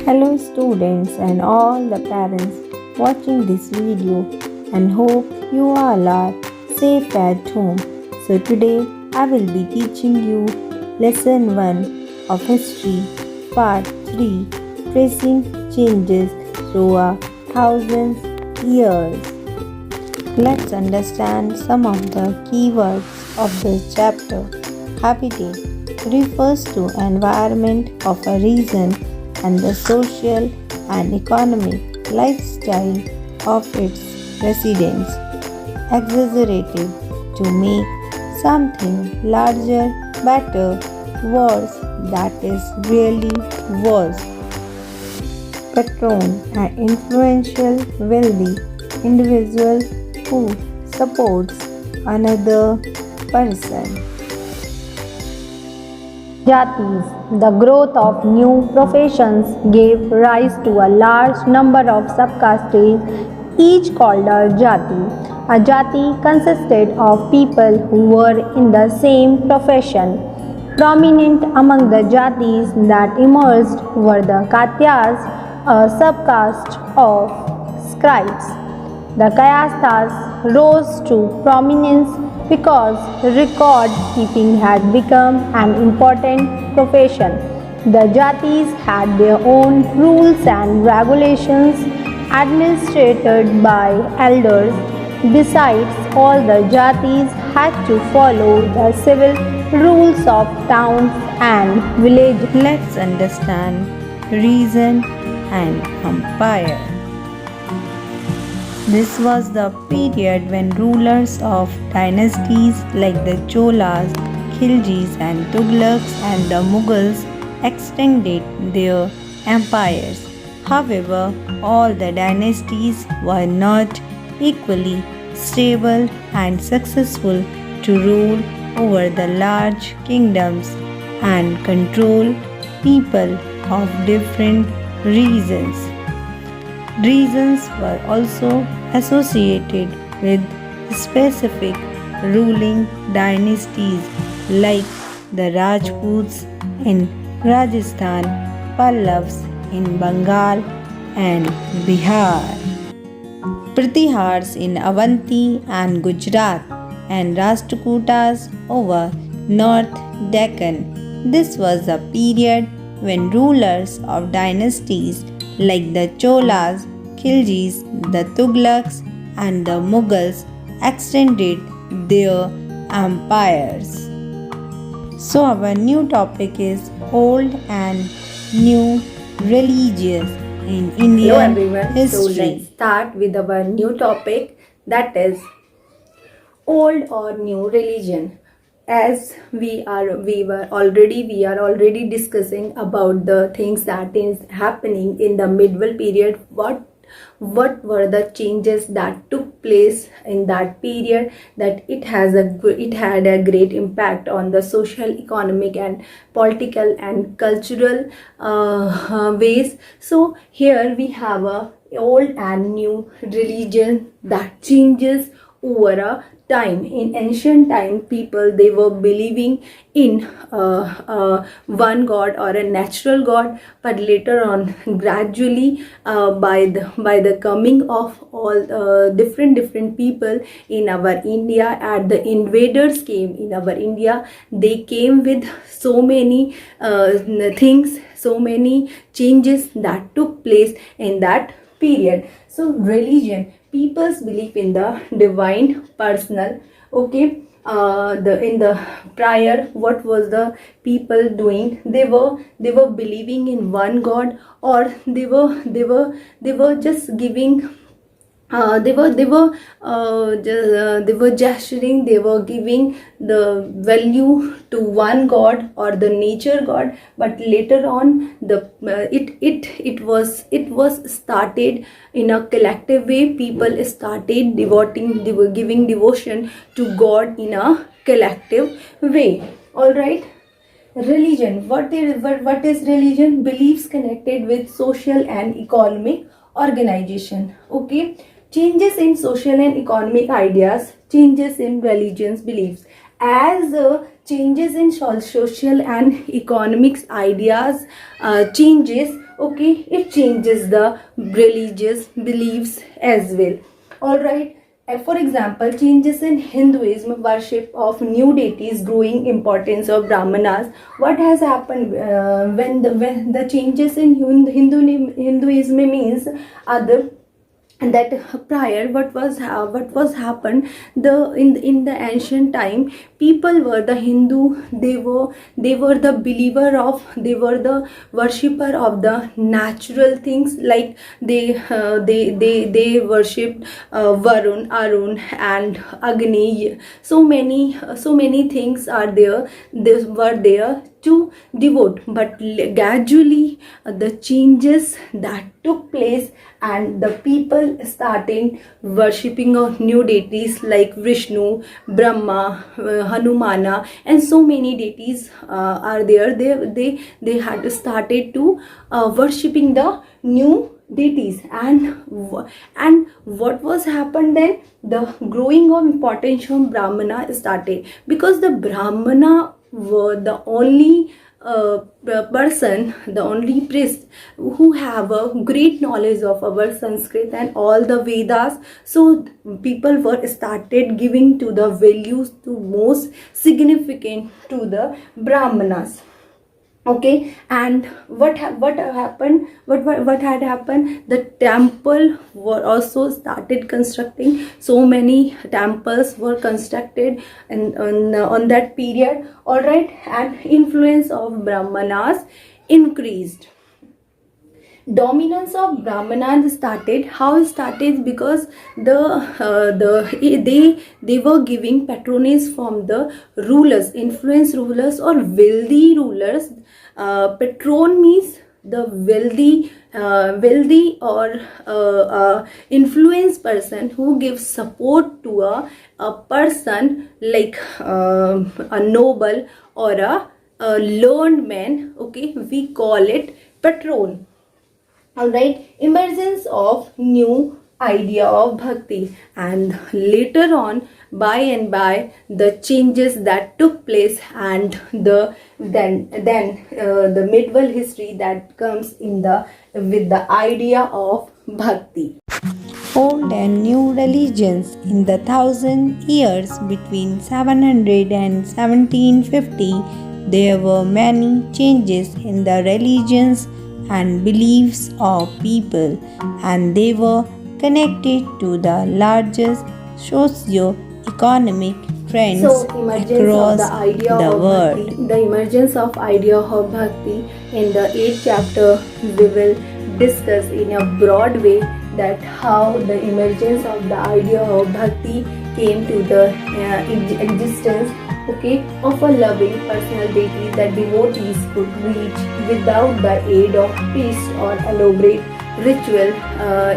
Hello students and all the parents watching this video and hope you all are safe at home. So today I will be teaching you lesson 1 of history part 3 tracing changes through a thousand years. Let's understand some of the keywords of this chapter. Habitat refers to environment of a region and the social and economic lifestyle of its residents, exaggerated to make something larger, better, worse that is really worse. Patron, an influential, wealthy individual who supports another person. Jatis. The growth of new professions gave rise to a large number of subcastes, each called a jati. A jati consisted of people who were in the same profession. Prominent among the jatis that emerged were the Katyas, a subcaste of scribes. The Kayasthas rose to prominence because record keeping had become an important profession. The jatis had their own rules and regulations administered by elders. Besides, all the jatis had to follow the civil rules of towns and villages. Let's understand region and empire. This was the period when rulers of dynasties like the Cholas, Khiljis and Tughlaqs and the Mughals extended their empires. However, all the dynasties were not equally stable and successful to rule over the large kingdoms and control people of different regions. Regions were also associated with specific ruling dynasties like the Rajputs in Rajasthan, Pallavs in Bengal and Bihar, Pratihars in Avanti and Gujarat, and Rashtrakutas over North Deccan. This was the period when rulers of dynasties like the Cholas, Khiljis, the Tughlaqs, and the Mughals extended their empires. So, our new topic is Old and New Religions in Indian Hello everyone. history. So let's start with our new topic, that is old or new religion. As we are already discussing about the things that is happening in the medieval period. What were the changes that took place in that period, that it had a great impact on the social, economic and political and cultural ways. So here we have a old and new religion that changes over a time. In ancient time, people, they were believing in one god or a natural god, but later on, gradually, by the coming of all different people in our India, and the invaders came in our India, they came with so many things, so many changes that took place in that period. So religion, people's belief in the divine personal. Okay, in the prior, what was the people doing? They were believing in one god, or they were just giving they were gesturing, they were giving the value to one god or the nature god. But later on, it was started in a collective way. People started giving devotion to god in a collective way. All right. Religion, what is religion? Beliefs connected with social and economic organization. Okay, changes in social and economic ideas, changes in religions beliefs. As changes in social and economics ideas changes, Okay, it changes the religious beliefs as well. All right. For example, changes in Hinduism, worship of new deities, growing importance of Brahmanas. What has happened when the changes in Hinduism means other that prior what was happened, in the ancient time, people were the Hindu, they were the believer of, they were the worshipper of the natural things, like they worshipped Varun, Arun and Agni. So many things are there, they were there to devote, but gradually the changes that took place, and the people starting worshipping of new deities like Vishnu, Brahma, Hanumana, and so many deities are there. They had started to worshipping the new deities, and what was happened then, the growing of importance of Brahmana started, because the Brahmana were the only person, the only priest who have a great knowledge of our Sanskrit and all the Vedas. So people were started giving to the values to most significant to the Brahmanas. Okay, and what happened, what had happened, the temple were also started constructing, so many temples were constructed on that period. All right, and influence of Brahmanas increased. Dominance of Brahmanas started. How it started? Because they were giving patronage from the rulers, influence rulers or wealthy rulers. Patron means the wealthy or influence person who gives support to a person, like a noble or a learned man. Okay, we call it patron. All right, emergence of new idea of bhakti, and later on, by and by, the changes that took place, and the medieval history that comes in the with the idea of bhakti. Old and new religions. In the 1,000 years between 700 and 1750, there were many changes in the religions and beliefs of people, and they were connected to the largest socio-economic trends So, emergence of across the idea the of world. bhakti, the emergence of idea of bhakti, in the 8th chapter we will discuss in a broad way that how the emergence of the idea of bhakti came to the existence, okay, of a loving personal deity that devotees could reach without the aid of priest or elaborate ritual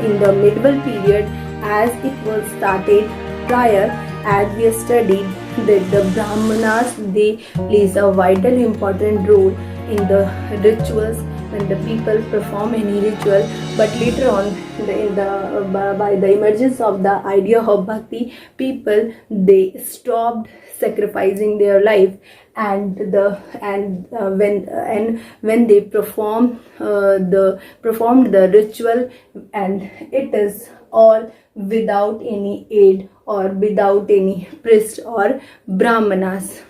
in the medieval period, as it was started prior. As we studied that the Brahmanas, they plays a vital important role in the rituals when the people perform any ritual. But later on, by the emergence of the idea of bhakti, people they stopped sacrificing their life, and when they performed the ritual, and it is all without any aid or without any priest or Brahmanas.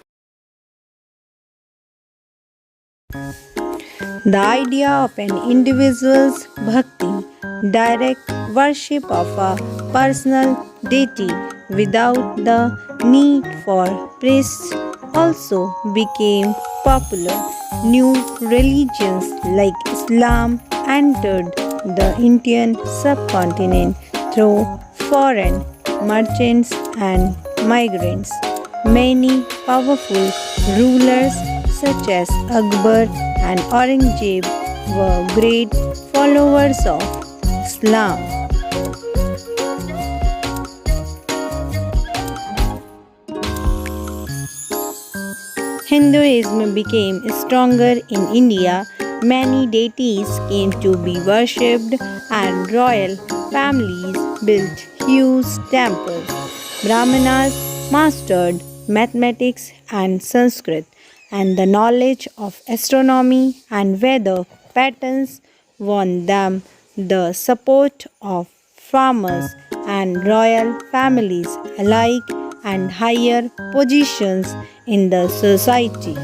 The idea of an individual's bhakti, direct worship of a personal deity without the need for priests, also became popular. New religions like Islam entered the Indian subcontinent through foreign merchants and migrants. Many powerful rulers such as Akbar and Aurangzeb were great followers of Islam. Hinduism became stronger in India. Many deities came to be worshipped, and royal families built huge temples. Brahmanas mastered mathematics and Sanskrit, and the knowledge of astronomy and weather patterns won them the support of farmers and royal families alike and higher positions in the society.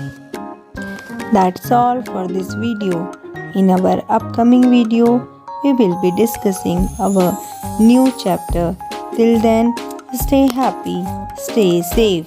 That's all for this video. In our upcoming video, we will be discussing our new chapter. Till then, stay happy, stay safe.